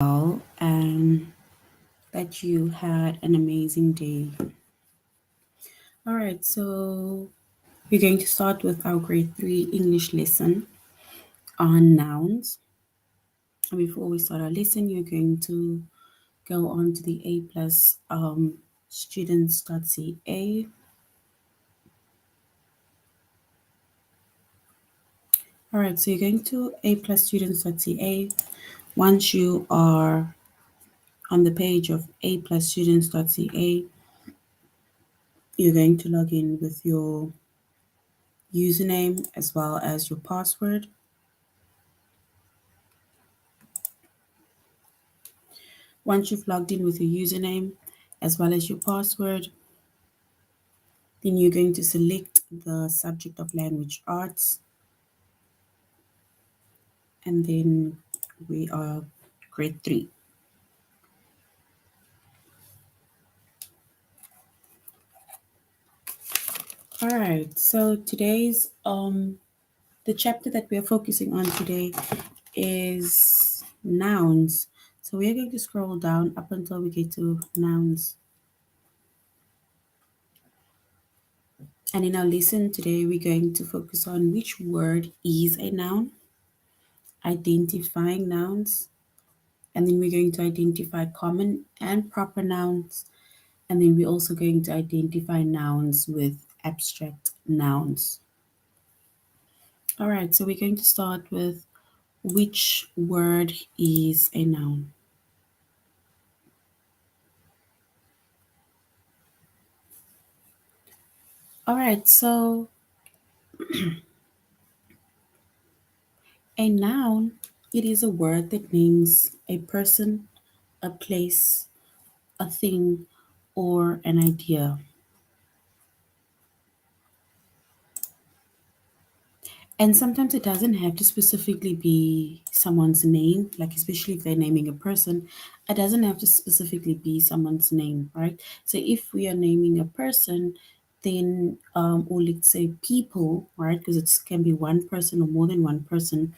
well and that you had an amazing day. All right, so we're going to start with our grade 3 English lesson on nouns. And before we start our lesson, you're going to go on to the A plus students.ca. All right, so you're going to A plus students.ca. Once you are on the page of A plus students.ca, you're going to log in with your username as well as your password. Once you've logged in with your username as well as your password, then you're going to select the subject of language arts, and then we are grade 3. All right, so today's the chapter that we are focusing on today is nouns. So we're going to scroll down up until we get to nouns. And in our lesson today, we're going to focus on which word is a noun, identifying nouns, and then we're going to identify common and proper nouns, and then we're also going to identify nouns with abstract nouns. All right, so we're going to start with which word is a noun. All right, so a noun, it is a word that names a person, a place, a thing, or an idea. And sometimes it doesn't have to specifically be someone's name, like especially if they're naming a person, it doesn't have to specifically be someone's name, right? So if we are naming a person, then, or let's say people, right? Because it can be one person or more than one person.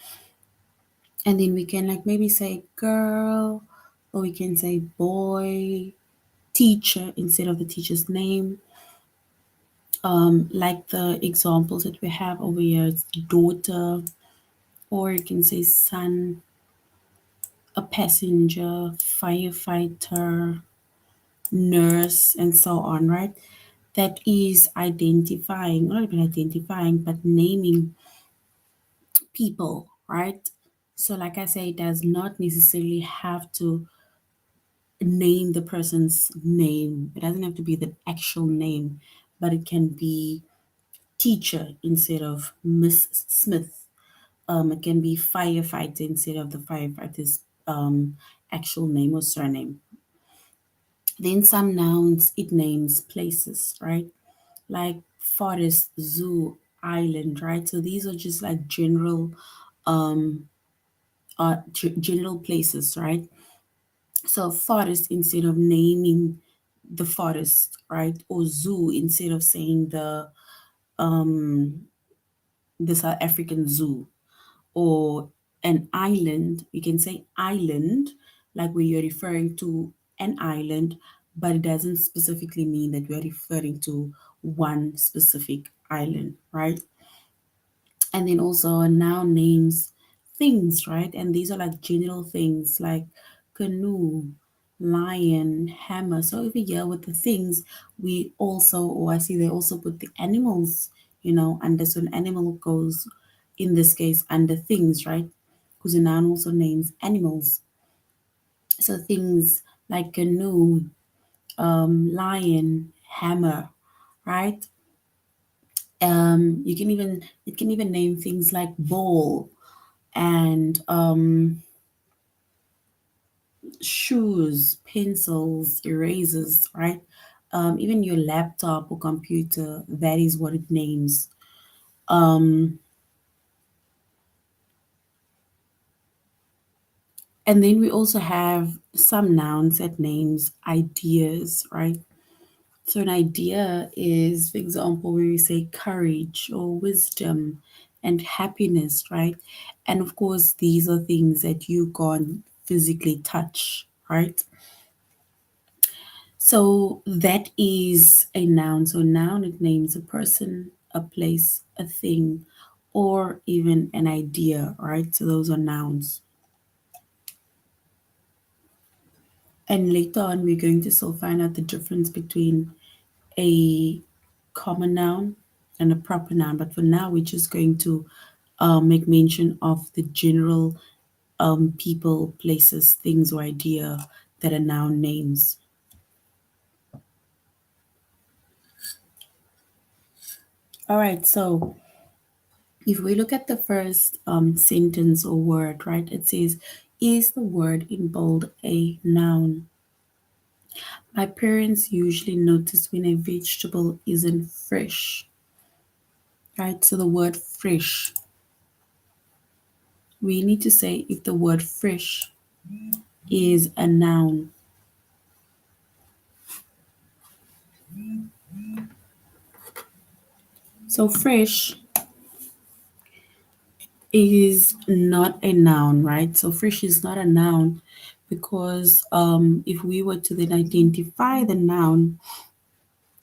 And then we can like maybe say girl, or we can say boy, teacher instead of the teacher's name. Like the examples that we have over here, it's daughter, or you can say son, a passenger, firefighter, nurse, and so on, right? That is identifying, not even identifying, but naming people, right? So, like I say, it does not necessarily have to name the person's name, it doesn't have to be the actual name, but it can be teacher instead of Miss Smith. It can be firefighter instead of the firefighter's actual name or surname. Then some nouns, it names places, right? Like forest, zoo, island, right? So these are just like um, general places, right? So forest instead of naming the forest, right? Or zoo instead of saying um, the South African zoo, or an island, you can say island, like where you're referring to an island, but it doesn't specifically mean that we're referring to one specific island, right? And then also noun names things, right? And these are like general things like canoe, lion, hammer. So over here with the things, we also, or I see they also put the animals, under, so an animal goes in this case under things, right? Because a noun also names animals. So things like canoe, lion, hammer, right? You can even it can even name things like ball and shoes, pencils, erasers, right? Even your laptop or computer, that is what it names. Um, and then we also have some nouns that names ideas, right? So an idea is, for example, where we say courage or wisdom and happiness, right? And of course, these are things that you've gone physically touch, right? So that is a noun. So noun, it names a person, a place, a thing, or even an idea, right? So those are nouns. And later on, we're going to still find out the difference between a common noun and a proper noun. But for now, we're just going to make mention of the general people, places, things, or idea that a noun names. All right, so if we look at the first sentence or word, right, it says, is the word in bold a noun? My parents usually notice when a vegetable isn't fresh, right? So the word fresh, we need to say if the word fresh is a noun. So fresh is not a noun, right? So fresh is not a noun because if we were to then identify the noun,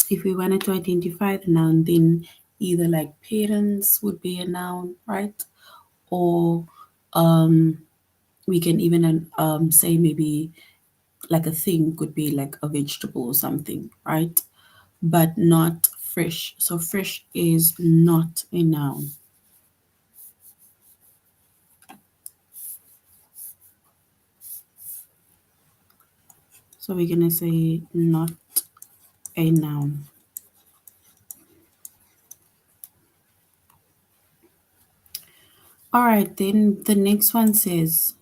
if we wanted to identify the noun, then either like parents would be a noun, right? Or um, we can even say maybe like a thing could be like a vegetable or something, right? But not fresh. So fresh is not a noun. So we're gonna say not a noun. All right, then the next one says,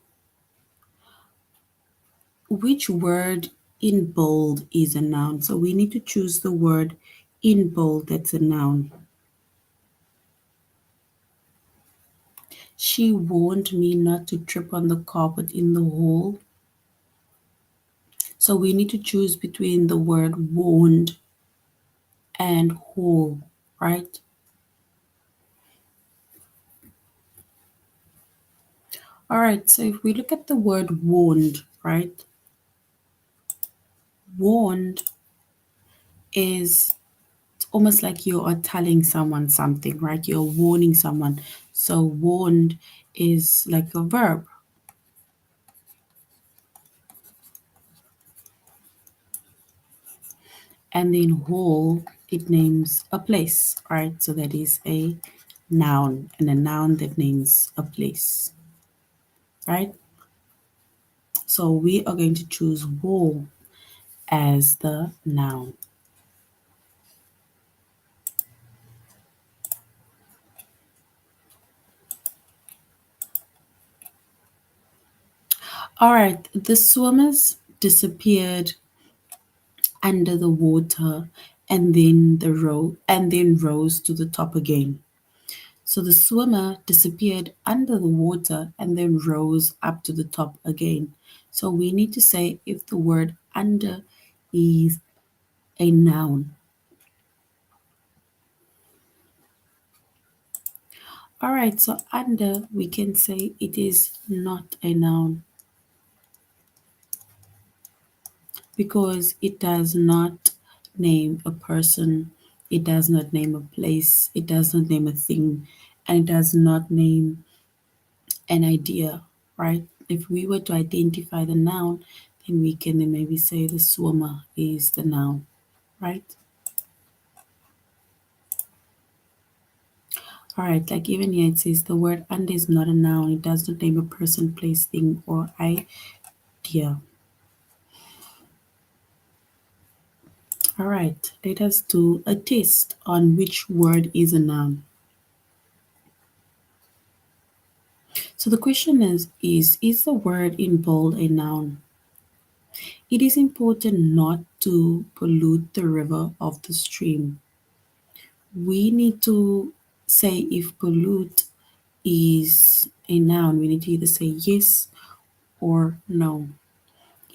which word in bold is a noun? So we need to choose the word in bold that's a noun. She warned me not to trip on the carpet in the hall. So we need to choose between the word warned and hall, right? All right, so if we look at the word warned, right? Warned is almost like you are telling someone something, right? You're warning someone. So warned is like a verb. And then whole, it names a place, right? So that is a noun, and a noun that names a place, right? So we are going to choose whole as the noun. All right, the swimmers disappeared under the water and then rose to the top again. So the swimmer disappeared under the water and then rose up to the top again. So we need to say if the word under is a noun. All right, so under we can say it is not a noun because it does not name a person, it does not name a place, it does not name a thing, and it does not name an idea, right? If we were to identify the noun, then we can then maybe say the swimmer is the noun, right? All right, like even here it says the word under is not a noun. It does not name a person, place, thing, or idea. All right, let us do a test on which word is a noun. So the question is the word in bold a noun? It is important not to pollute the river of the stream. We need to say if pollute is a noun, we need to either say yes or no.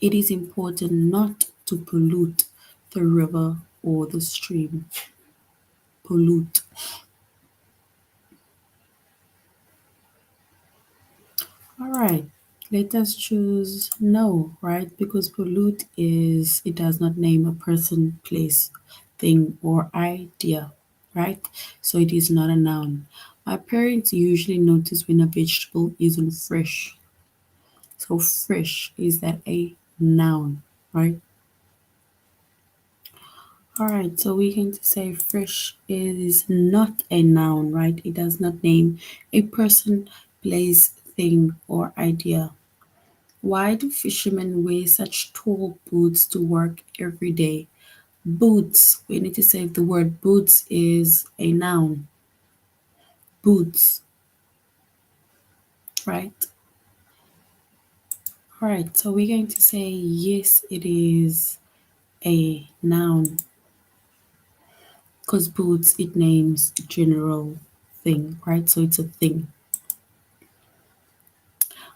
It is important not to pollute the river or the stream. Pollute. All right. Let us choose no, right? Because pollute is, it does not name a person, place, thing, or idea, right? So it is not a noun. My parents usually notice when a vegetable isn't fresh. So fresh, is that a noun, right? All right, so we can say fresh is not a noun, right? It does not name a person, place, thing, or idea. Why do fishermen wear such tall boots to work every day? Boots, we need to say the word boots is a noun. Boots, right? All right, so we're going to say yes, it is a noun because boots, it names general thing, right? So it's a thing.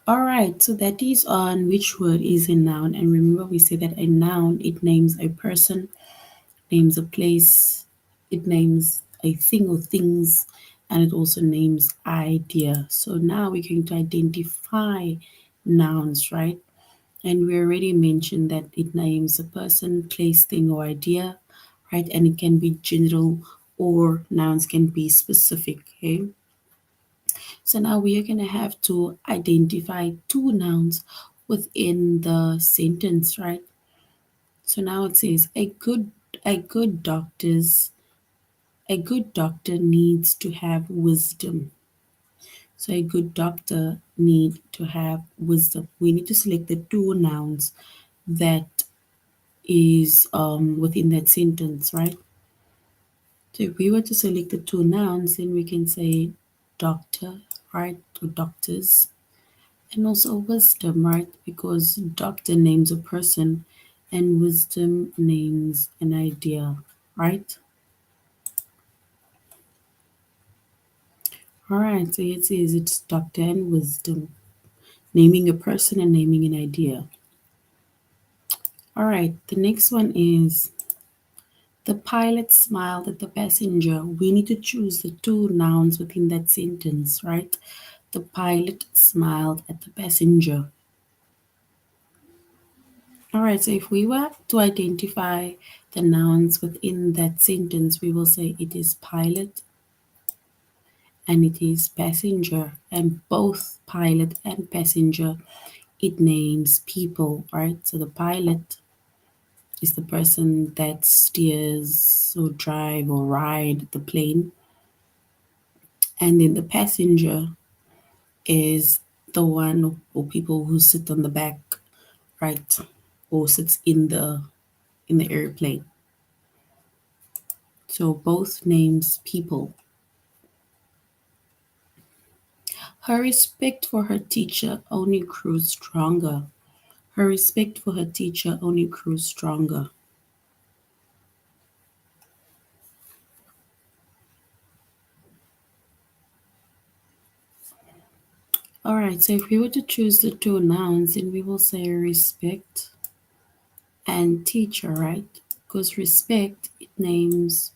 All right, so that is on which word is a noun. And remember, we say that a noun, it names a person, names a place, it names a thing or things, and it also names idea. So now we're going to identify nouns, right? And we already mentioned that it names a person, place, thing, or idea, right? And it can be general or nouns can be specific, okay? So now we are going to have to identify two nouns within the sentence, right? So now it says a good doctor's a good doctor needs to have wisdom. So a good doctor need to have wisdom. We need to select the two nouns that is within that sentence, right? So if we were to select the two nouns, then we can say doctor, right, or doctors, and also wisdom, right? Because doctor names a person and wisdom names an idea, right? All right, so it says it's doctor and wisdom, naming a person and naming an idea. All right, the next one is the pilot smiled at the passenger. We need to choose the two nouns within that sentence, right? The pilot smiled at the passenger. All right, so if we were to identify the nouns within that sentence, we will say it is pilot and it is passenger. And both pilot and passenger, it names people, right? So the pilot is the person that steers or drive or ride the plane. And then the passenger is the one or people who sit on the back, right? Or sits in the airplane. So both names people. Her respect for her teacher only grew stronger. Her respect for her teacher only grew stronger. All right, so if we were to choose the two nouns, then we will say respect and teacher, right? Because respect, it names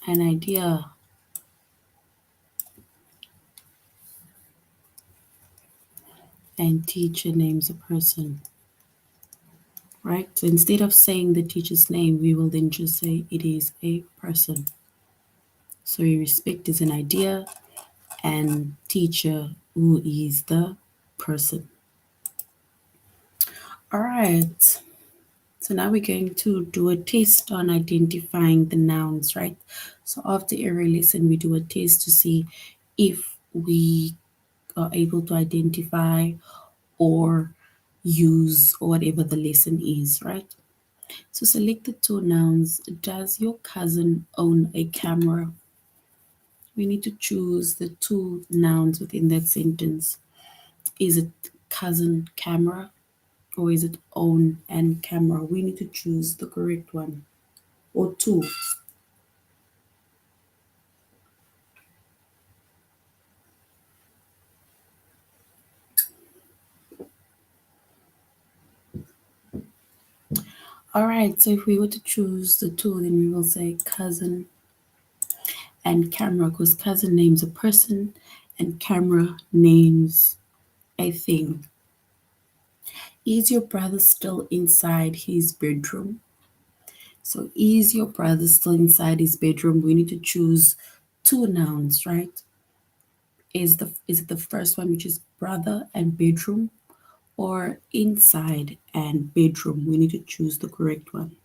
an idea, and teacher names a person, right? So instead of saying the teacher's name, we will then just say it is a person. So respect is an idea, and teacher, who is the person. All right. So now we're going to do a test on identifying the nouns, right? So after every lesson, we do a test to see if we are able to identify or use or whatever the lesson is, right? So select the two nouns. Does your cousin own a camera? We need to choose the two nouns within that sentence. Is it cousin camera or is it own and camera? We need to choose the correct one or two. All right, so if we were to choose the two, then we will say cousin and camera because cousin names a person and camera names a thing. Is your brother still inside his bedroom? So, is your brother still inside his bedroom? We need to choose two nouns, right? Is it the first one, which is brother and bedroom, or inside and bedroom? We need to choose the correct one.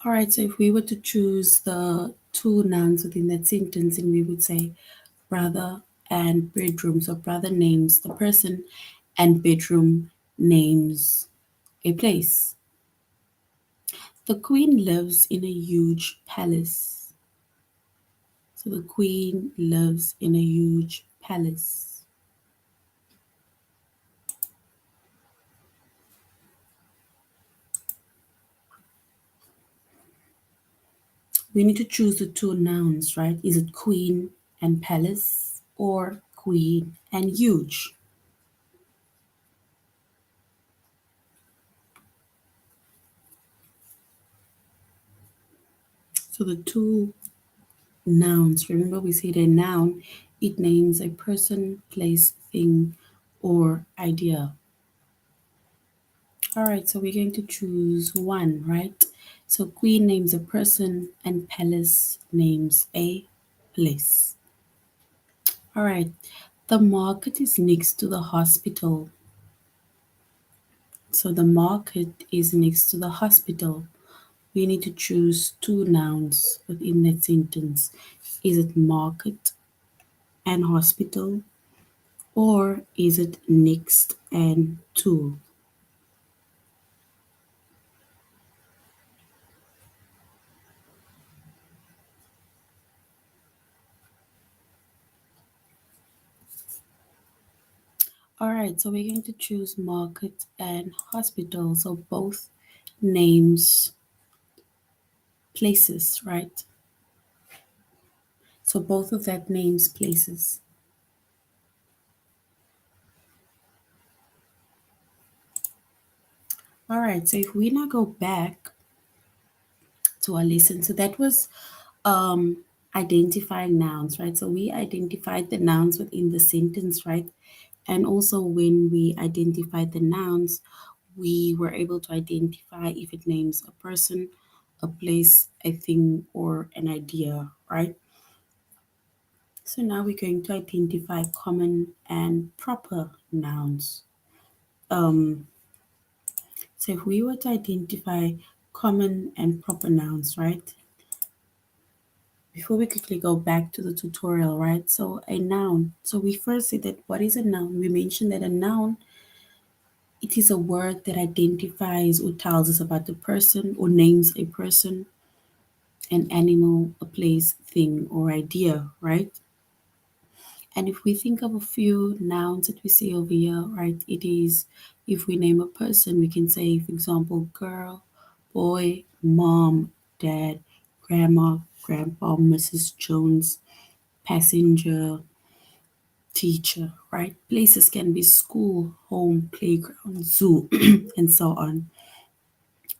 All right, so if we were to choose the two nouns within that sentence, and we would say brother and bedroom. So brother names the person, and bedroom names a place. The queen lives in a huge palace. So the queen lives in a huge palace. We need to choose the two nouns, right? Is it queen and palace, or queen and huge? So the two nouns, remember we said a noun, it names a person, place, thing, or idea. All right, so we're going to choose one, right? So queen names a person and palace names a place. All right, the market is next to the hospital. So the market is next to the hospital. We need to choose two nouns within that sentence. Is it market and hospital, or is it next and to? All right, so we're going to choose market and hospital. So both names places, right? So both of that names places. All right, so if we now go back to our lesson, so that was identifying nouns, right? So we identified the nouns within the sentence, right? And also when we identified the nouns, we were able to identify if it names a person, a place, a thing, or an idea, right? So now we're going to identify common and proper nouns. Um, so if we were to identify common and proper nouns, right? Before we quickly go back to the tutorial, right? So a noun. So we first said that what is a noun? We mentioned that a noun, it is a word that identifies or tells us about the person or names a person, an animal, a place, thing, or idea, right? And if we think of a few nouns that we see over here, right, it is if we name a person, we can say, for example, girl, boy, mom, dad, grandma, grandpa, Mrs. Jones, passenger, teacher, right? Places can be school, home, playground, zoo, and so on.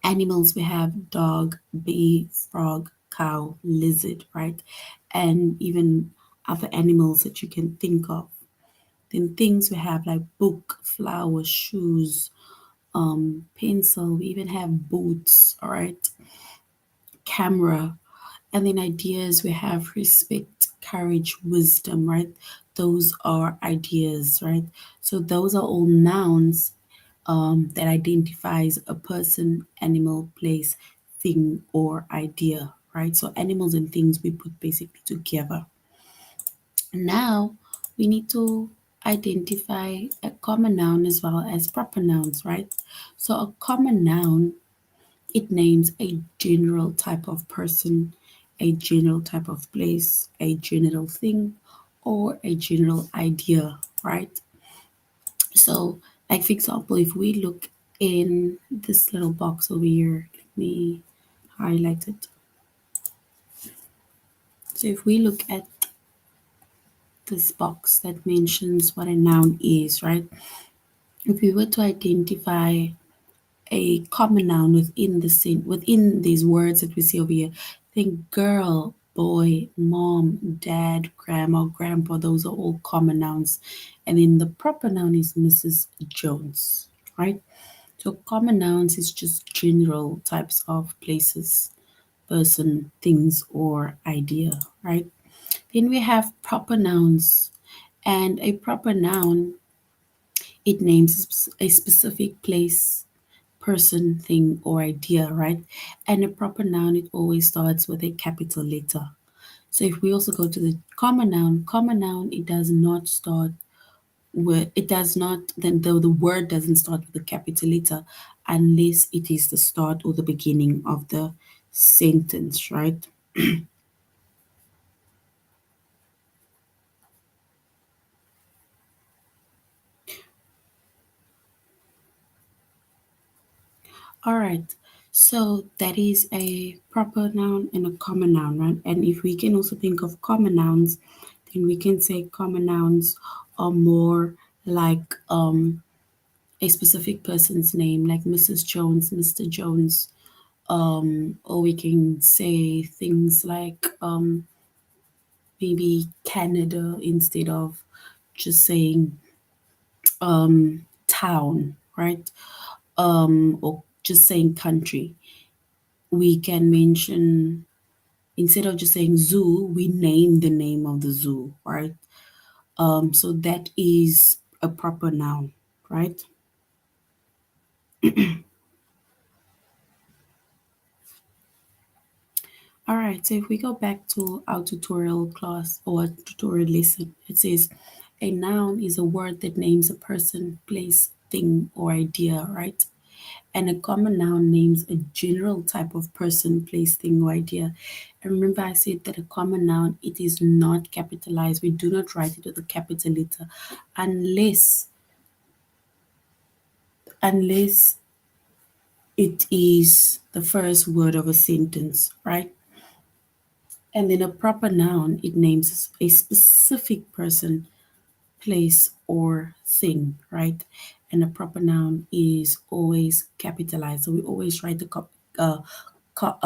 Animals, we have dog, bee, frog, cow, lizard, right? And even other animals that you can think of. Then things we have like book, flower, shoes, pencil. We even have boots, all right, camera. And then ideas we have respect, courage, wisdom, right? Those are ideas, right? So those are all nouns that identifies a person, animal, place, thing, or idea, right? So animals and things we put basically together. Now we need to identify a common noun as well as proper nouns, right? So a common noun, it names a general type of person, a general type of place, a general thing, or a general idea, right? So, like for example, if we look in this little box over here, let me highlight it. So if we look at this box that mentions what a noun is, right? If we were to identify a common noun within these words that we see over here, think girl, boy, mom, dad, grandma, grandpa, those are all common nouns. And then the proper noun is Mrs. Jones, right? So common nouns is just general types of places, person, things, or idea, right? Then we have proper nouns. And a proper noun, it names a specific place, person, thing, or idea, right? And a proper noun, it always starts with a capital letter. So if we also go to the common noun, it does not start with, it does not, then the word doesn't start with a capital letter unless it is the start or the beginning of the sentence, right? All right. So that is a proper noun and a common noun, right? And if we can also think of common nouns, then we can say common nouns are more like a specific person's name, like Mrs. Jones, Mr. Jones. Or we can say things like maybe Canada instead of just saying town, right? Or just saying country. We can mention, instead of just saying zoo, we name the name of the zoo, right? So that is a proper noun, right? All right, so if we go back to our tutorial class or tutorial lesson, it says a noun is a word that names a person, place, thing, or idea, right? And a common noun names a general type of person, place, thing, or idea. And remember, I said that a common noun, it is not capitalized. We do not write it with a capital letter unless it is the first word of a sentence, right? And then a proper noun, it names a specific person, place, or thing, right? And a proper noun is always capitalized. So we always write a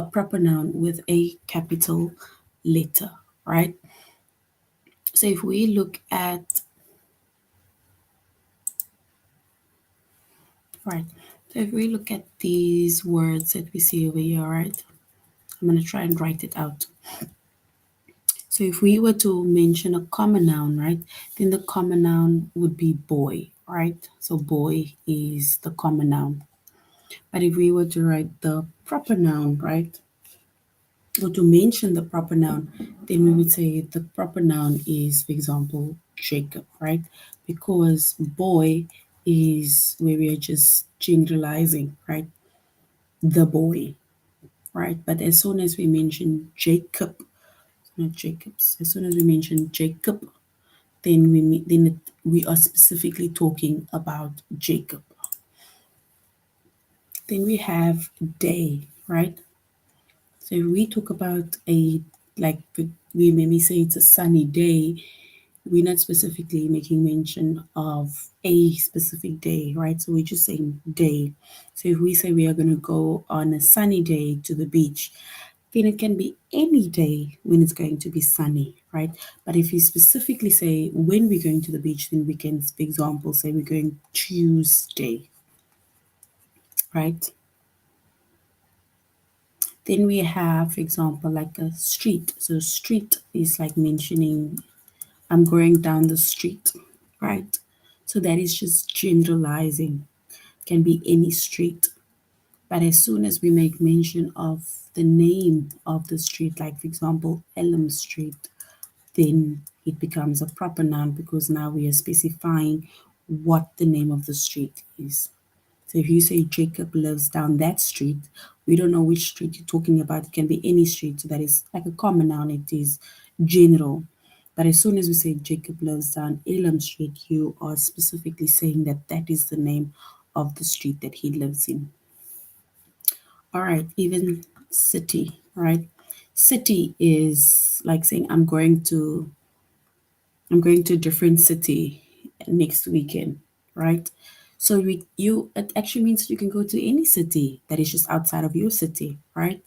proper noun with a capital letter, right? So if we look at, right, so if we look at these words that we see over here, right, I'm going to try and write it out. So if we were to mention a common noun, right, then the common noun would be boy, right? So boy is the common noun. But if we were to write the proper noun, right, or to mention the proper noun, then we would say the proper noun is, for example, Jacob, right? Because boy is where we are just generalizing, right? The boy, right? But as soon as we mention Jacob, not Jacobs, as soon as we mention Jacob, then we are specifically talking about Jacob. Then we have day, right? So if we talk about like we maybe say it's a sunny day, we're not specifically making mention of a specific day, right? So we're just saying day. So if we say we are going to go on a sunny day to the beach, then it can be any day when it's going to be sunny, right? But if you specifically say when we're going to the beach, then we can, for example, say we're going Tuesday, right? Then we have, for example, like a street. So street is like mentioning I'm going down the street, right? So that is just generalizing, can be any street. But as soon as we make mention of the name of the street, like for example, Elm Street, then it becomes a proper noun because now we are specifying what the name of the street is. So if you say Jacob lives down that street, we don't know which street you're talking about. It can be any street. So that is like a common noun. It is general. But as soon as we say Jacob lives down Elam Street, you are specifically saying that that is the name of the street that he lives in. All right, even city, right? City is like saying I'm going to I'm going to a different city next weekend, right? So it actually means you can go to any city that is just outside of your city, right?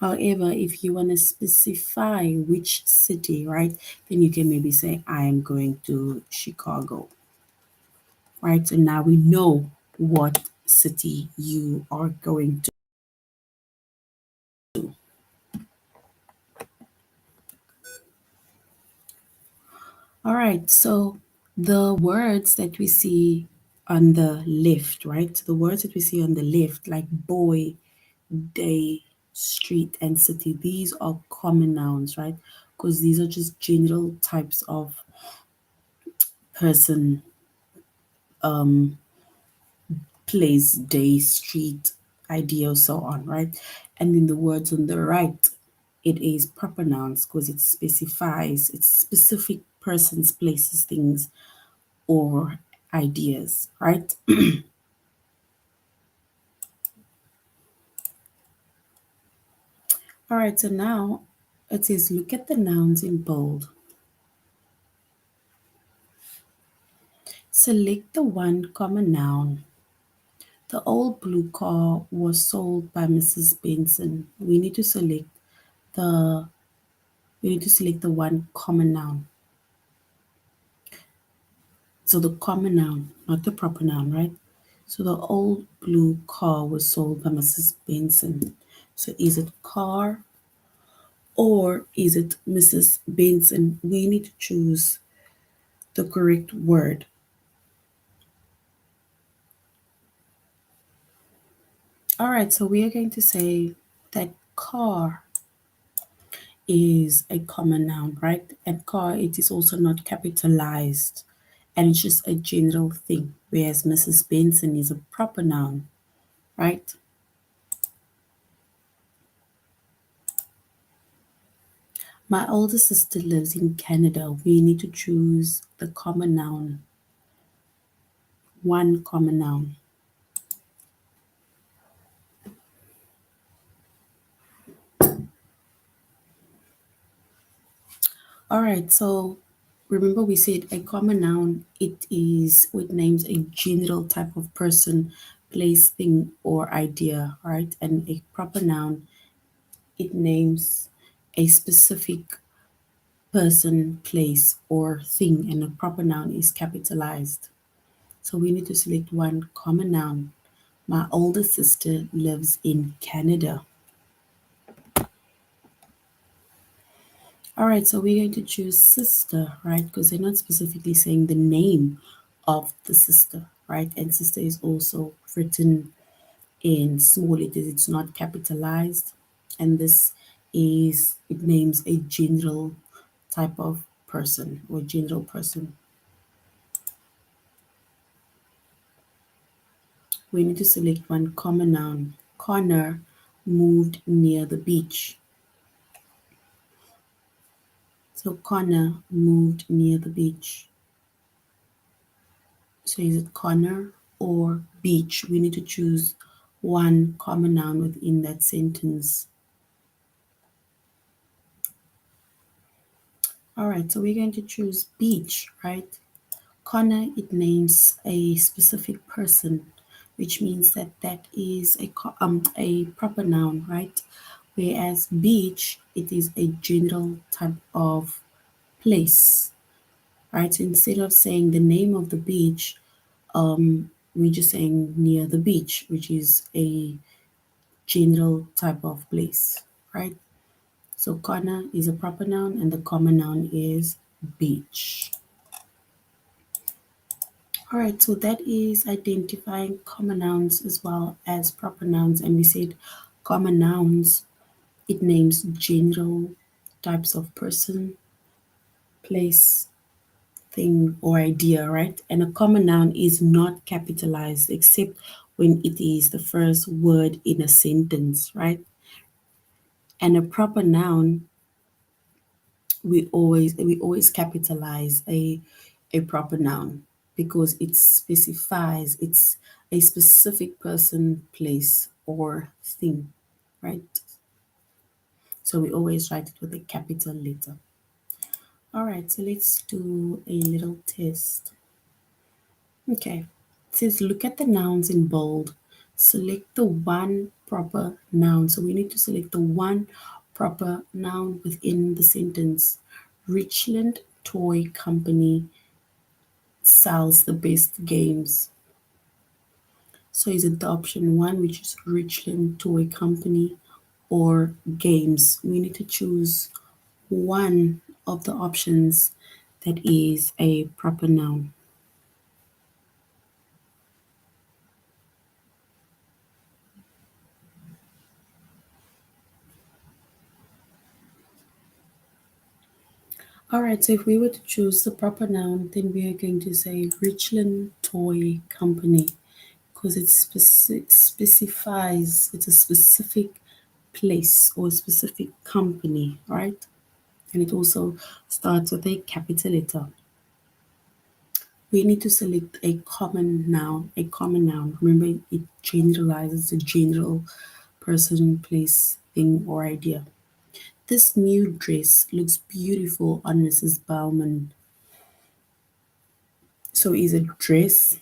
However, if you want to specify which city, right, then you can maybe say, I am going to Chicago, right? So now we know what city you are going to. All right, so the words that we see on the left, right? The words that we see on the left, like boy, day, street, and city, these are common nouns, right? Because these are just general types of person, place, day, street, idea, so on, right? And then the words on the right, it is proper nouns because it specifies, it's specific persons, places, things, or ideas, right? All right, so now it says look at the nouns in bold. Select the one common noun. The old blue car was sold by Mrs. Benson. The we need to select the one common noun. So the common noun, not the proper noun, right? So the old blue car was sold by Mrs. Benson. So is it car or is it Mrs. Benson? We need to choose the correct word. All right, so we are going to say that car is a common noun, right? And car, it is also not capitalized and it's just a general thing, whereas Mrs. Benson is a proper noun, right? My older sister lives in Canada. We need to choose the common noun, one common noun. All right, so remember we said a common noun, it names a general type of person, place, thing, or idea, right? And a proper noun, it names a specific person, place, or thing, and a proper noun is capitalized. So we need to select one common noun. My older sister lives in Canada. All right, so we're going to choose sister, right? Because they're not specifically saying the name of the sister, right? And sister is also written in small letters, it's not capitalized. And this it names a general type of person or general person. We need to select one common noun. Connor moved near the beach. So Connor moved near the beach. So is it corner or beach? We need to choose one common noun within that sentence. All right, so we're going to choose beach, right? Corner, it names a specific person, which means that that is a proper noun, right? Whereas beach, it is a general type of place, right? So instead of saying the name of the beach, we're just saying near the beach, which is a general type of place, right? So corner is a proper noun and the common noun is beach. All right, so that is identifying common nouns as well as proper nouns. And we said common nouns, it names general types of person, place, thing, or idea, right? And a common noun is not capitalized except when it is the first word in a sentence, right? And a proper noun, we always capitalize a proper noun because it specifies it's a specific person, place, or thing, right? So we always write it with a capital letter. All right, so let's do a little test. Okay, it says look at the nouns in bold. Select the one proper noun. So we need to select the one proper noun within the sentence. Richland Toy Company sells the best games. So is it the option one, which is Richland Toy Company, or games? We need to choose one of the options that is a proper noun. All right, so if we were to choose the proper noun, then we are going to say Richland Toy Company because it specifies it's a specific place or a specific company, right? And it also starts with a capital letter. We need to select a common noun. A common noun. Remember, it generalizes a general person, place, thing, or idea. This new dress looks beautiful on Mrs. Bauman. So is it dress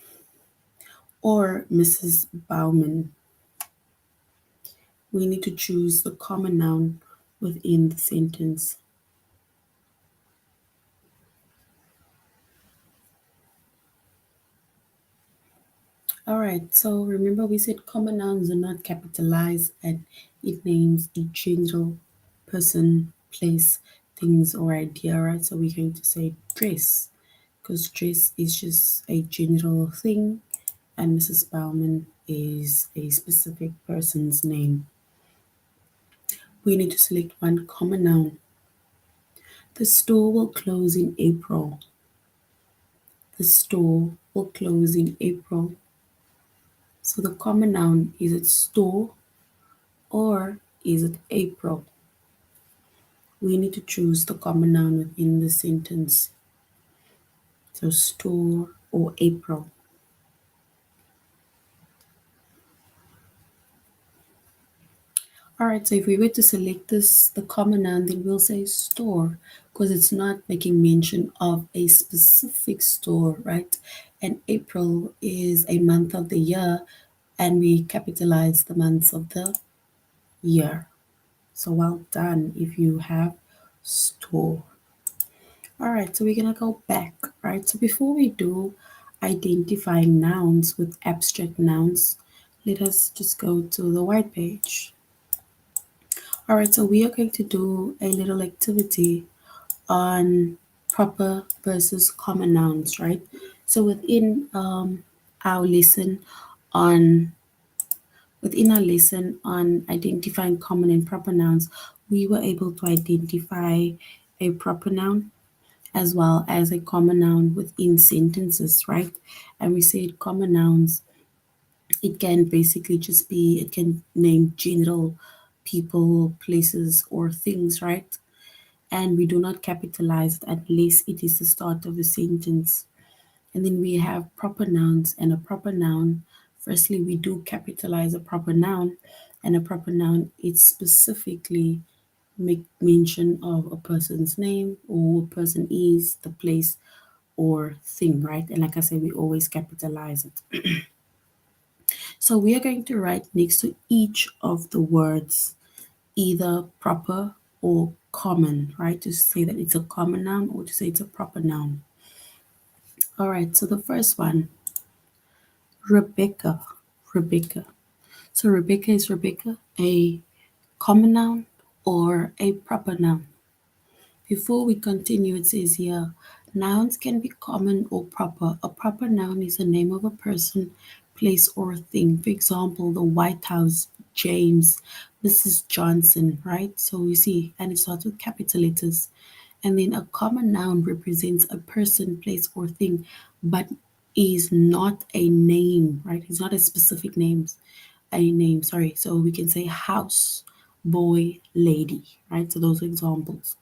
or Mrs. Bauman? We need to choose the common noun within the sentence. All right, so remember we said common nouns are not capitalized and it names a general person, place, things, or idea, right? So we're going to say dress because dress is just a general thing and Mrs. Bauman is a specific person's name. We need to select one common noun. The store will close in April. The store will close in April. So the common noun, is it store or is it April? We need to choose the common noun within the sentence. So store or April. All right, so if we were to select this, the common noun, then we'll say store because it's not making mention of a specific store, right? And April is a month of the year and we capitalize the months of the year. So well done if you have store. All right, so we're gonna go back, right? So before we do identifying nouns with abstract nouns, let us just go to the white page. All right, so we are going to do a little activity on proper versus common nouns, right? So our lesson on within our lesson on identifying common and proper nouns, we were able to identify a proper noun as well as a common noun within sentences, right? And we said common nouns, it can basically just be, it can name general people, places, or things, right? And we do not capitalize it unless it is the start of a sentence. And then we have proper nouns and a proper noun. Firstly, we do capitalize a proper noun, and a proper noun, it specifically make mention of a person's name or who a person is, the place or thing, right? And like I said, we always capitalize it. So we are going to write next to each of the words either proper or common, right? To say that it's a common noun or to say it's a proper noun. All right, so the first one, Rebecca. Rebecca. So Rebecca, is Rebecca a common noun or a proper noun? Before we continue, it says here, nouns can be common or proper. A proper noun is the name of a person, place, or thing. For example, the White House, James, Mrs. Johnson, right? So we see, and it starts with capital letters. And then a common noun represents a person, place, or thing, but is not a name, right? It's not a specific name, sorry. So we can say house, boy, lady, right? So those are examples.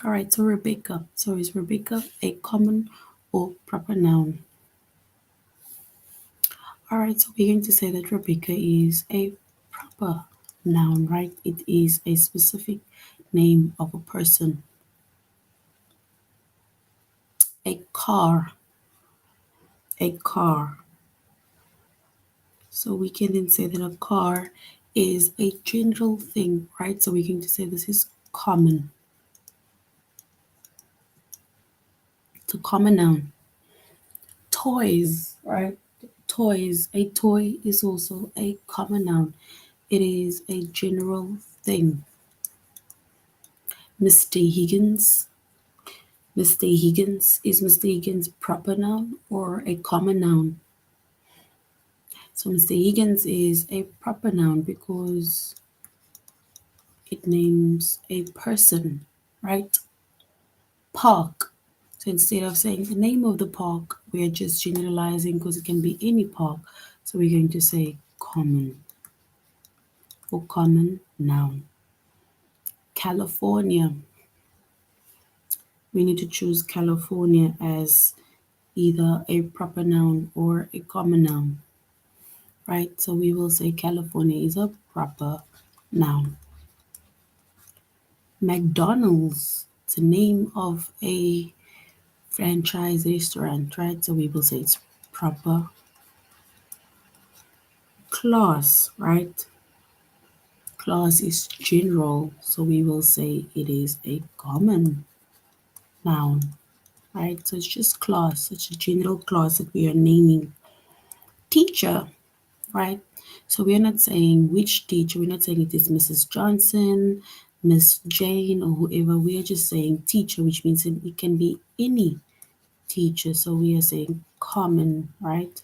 All right, so Rebecca. So is Rebecca a common or proper noun? All right, so we're going to say that Rebecca is a proper noun, right? It is a specific name of a person. A car, a car. So we can then say that a car is a general thing, right? So we're going to say this is common. It's a common noun. Toys, right? Toys. A toy is also a common noun. It is a general thing. Mr. Higgins. Mr. Higgins. Is Mr. Higgins proper noun or a common noun? So Mr. Higgins is a proper noun because it names a person, right? Park. So instead of saying the name of the park, we are just generalizing because it can be any park. So we're going to say common for common noun. California. We need to choose California as either a proper noun or a common noun, right? So we will say California is a proper noun. McDonald's. It's the name of a franchise restaurant, right? So we will say it's proper. Class, right? Class is general, so we will say it is a common noun, right? So it's just class, it's a general class that we are naming. Teacher, right? So we are not saying which teacher, we're not saying it is Mrs. Johnson, Miss Jane, or whoever. We are just saying teacher, which means it can be any teacher. So we are saying common, right?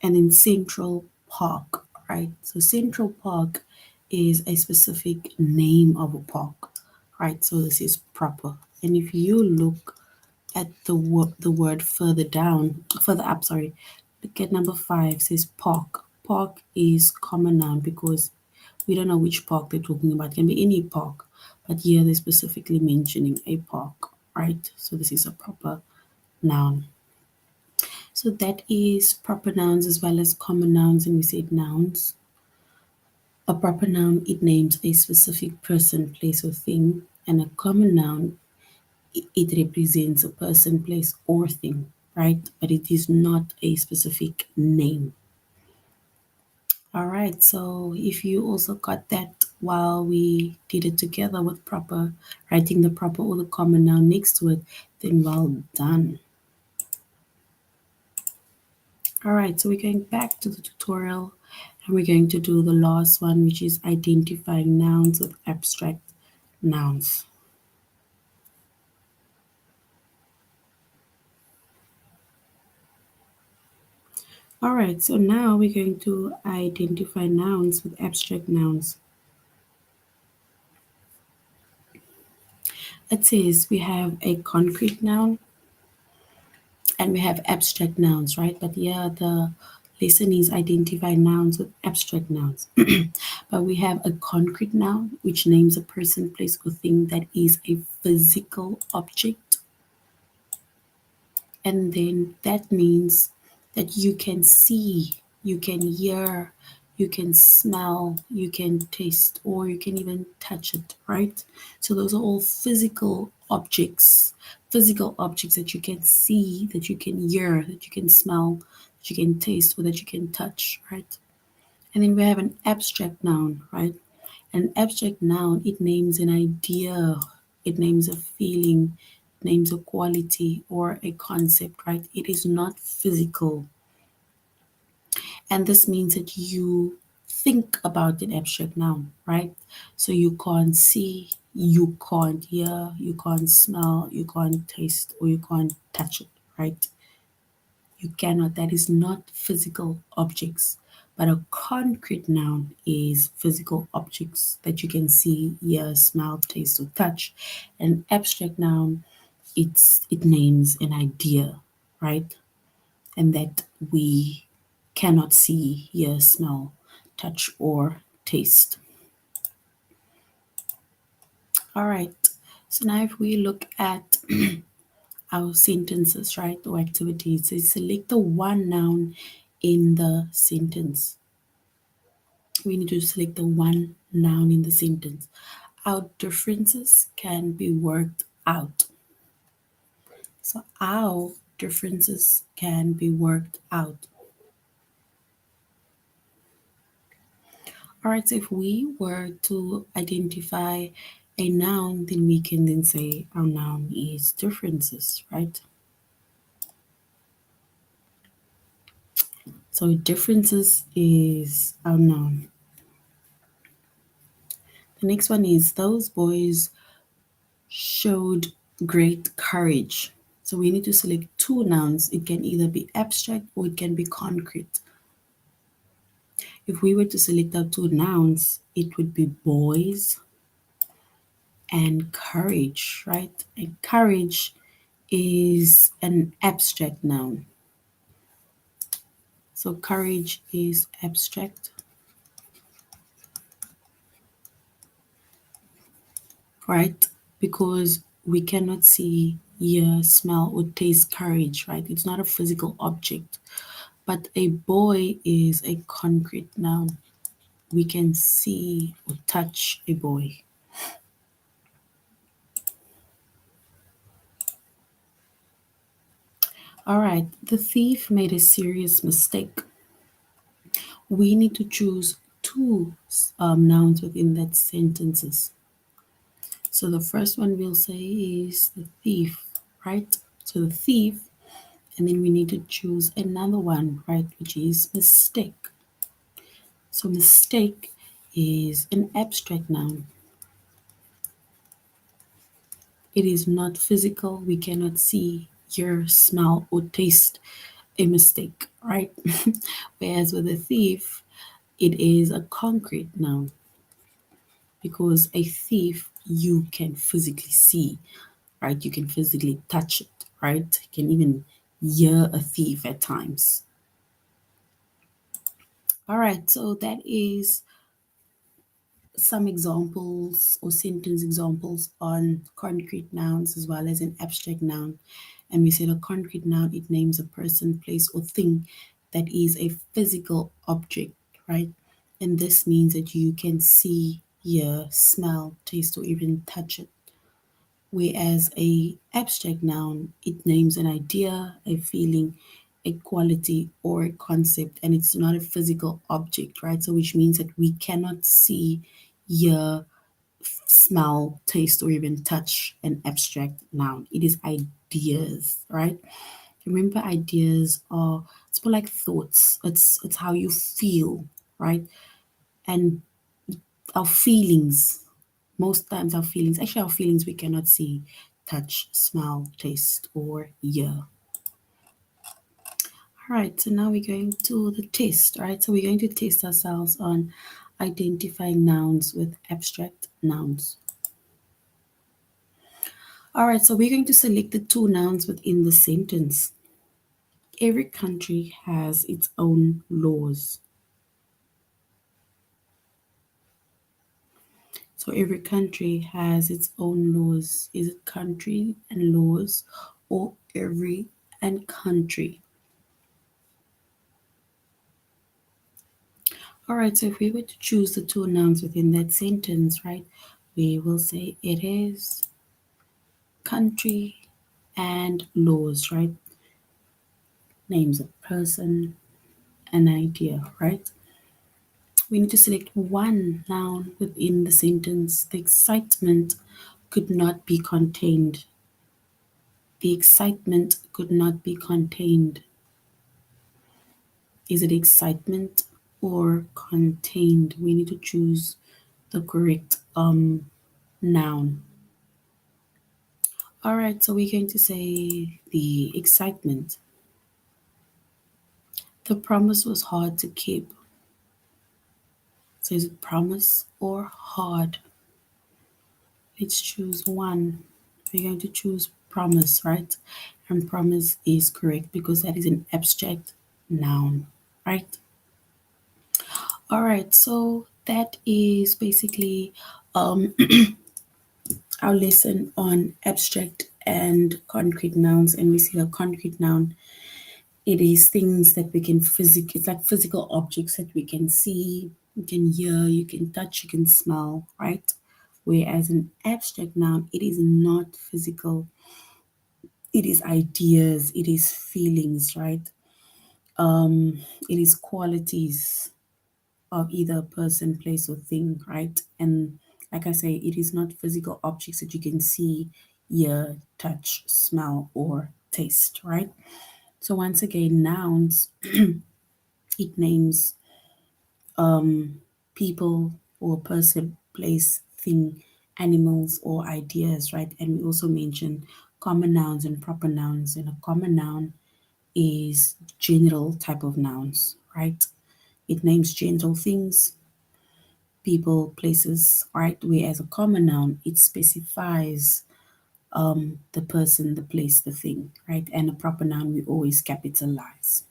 And then Central Park, right? So Central Park is a specific name of a park, right? So this is proper. And if you look at the word further down, further up, sorry, look at number 5 says park. Park is common noun because we don't know which park they're talking about. It can be any park, but here they're specifically mentioning a park, right? So this is a proper noun. So that is proper nouns as well as common nouns, and we said nouns. A proper noun, it names a specific person, place, or thing, and a common noun, it represents a person, place, or thing, right? But it is not a specific name. All right, so if you also got that while we did it together with proper, writing the proper or the common noun next to it, then well done. All right, so we're going back to the tutorial and we're going to do the last one, which is identifying nouns with abstract nouns. All right, so now we're going to identify nouns with abstract nouns. It says we have a concrete noun and we have abstract nouns, right? But yeah, the lesson is identify nouns with abstract nouns. But we have a concrete noun, which names a person, place, or thing that is a physical object. And then that means that you can see, you can hear, you can smell, you can taste, or you can even touch it, right? So those are all physical objects that you can see, that you can hear, that you can smell, that you can taste, or that you can touch, right? And then we have an abstract noun, right? An abstract noun, it names an idea, it names a feeling, it names a quality or a concept, right? It is not physical. And this means that you think about an abstract noun, right? So you can't see, you can't hear, you can't smell, you can't taste, or you can't touch it, right? You cannot, that is not physical objects. But a concrete noun is physical objects that you can see, hear, smell, taste, or touch. An abstract noun, it names an idea, right? And that we cannot see, hear, smell, touch, or taste. All right. So now if we look at our sentences, right, or activities, so select the one noun in the sentence. We need to select the one noun in the sentence. Our differences can be worked out. So how differences can be worked out. All right, so if we were to identify a noun, then we can then say our noun is differences, right? So differences is our noun. The next one is those boys showed great courage. So we need to select two nouns. It can either be abstract or it can be concrete. If we were to select our two nouns, it would be boys and courage, right? And courage is an abstract noun. So courage is abstract, right? Because we cannot see, hear, smell, or taste courage, right? It's not a physical object. But a boy is a concrete noun. We can see or touch a boy. All right, the thief made a serious mistake. We need to choose two nouns within that sentences. So the first one we'll say is the thief, right? So the thief, and then we need to choose another one, right, which is mistake. So mistake is an abstract noun. It is not physical. We cannot see, hear, smell, or taste a mistake, right? Whereas with a thief, it is a concrete noun because a thief you can physically see, right? You can physically touch it, right? You can even hear a thief at times. All right, so that is some examples or sentence examples on concrete nouns as well as an abstract noun. And we said a concrete noun, it names a person, place, or thing that is a physical object, right? And this means that you can see, hear, smell, taste, or even touch it. Whereas a abstract noun, it names an idea, a feeling, a quality, or a concept, and it's not a physical object, right? So which means that we cannot see, hear, smell, taste, or even touch an abstract noun. It is ideas, right? Remember, ideas are it's more like thoughts. It's how you feel, right? And our feelings. Most times, our feelings, we cannot see, touch, smell, taste, or hear. All right, so now we're going to the test, right? So we're going to test ourselves on identifying nouns with abstract nouns. All right, so we're going to select the two nouns within the sentence. Every country has its own laws. So every country has its own laws. Is it country and laws or every and country? All right, so if we were to choose the two nouns within that sentence, right, we will say it is country and laws, right? Names a person, an idea, right? We need to select one noun within the sentence. The excitement could not be contained. The excitement could not be contained. Is it excitement or contained? We need to choose the correct noun. All right, so we're going to say the excitement. The promise was hard to keep. So is it promise or hard? Let's choose one. We're going to choose promise, right? And promise is correct because that is an abstract noun, right? All right, so that is basically um, our lesson on abstract and concrete nouns. And we see a concrete noun, it is things that we can it's like physical objects that we can see, you can hear, you can touch, you can smell, right? Whereas an abstract noun, it is not physical. it is ideas, it is feelings, right? It is qualities of either a person, place, or thing, right? And like I say, it is not physical objects that you can see, hear, touch, smell, or taste, right? So once again, nouns, it names people or person, place, thing, animals, or ideas, right? And we also mentioned common nouns and proper nouns. And a common noun is general type of nouns, right? It names general things, people, places, right? Whereas a common noun, it specifies the person, the place, the thing, right? And a proper noun, we always capitalize.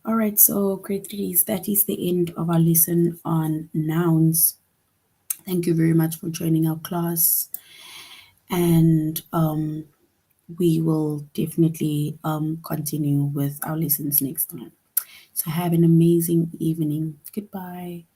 All right, so grade threes, that is the end of our lesson on nouns. Thank you very much for joining our class, and we will definitely continue with our lessons next time. So have an amazing evening. Goodbye.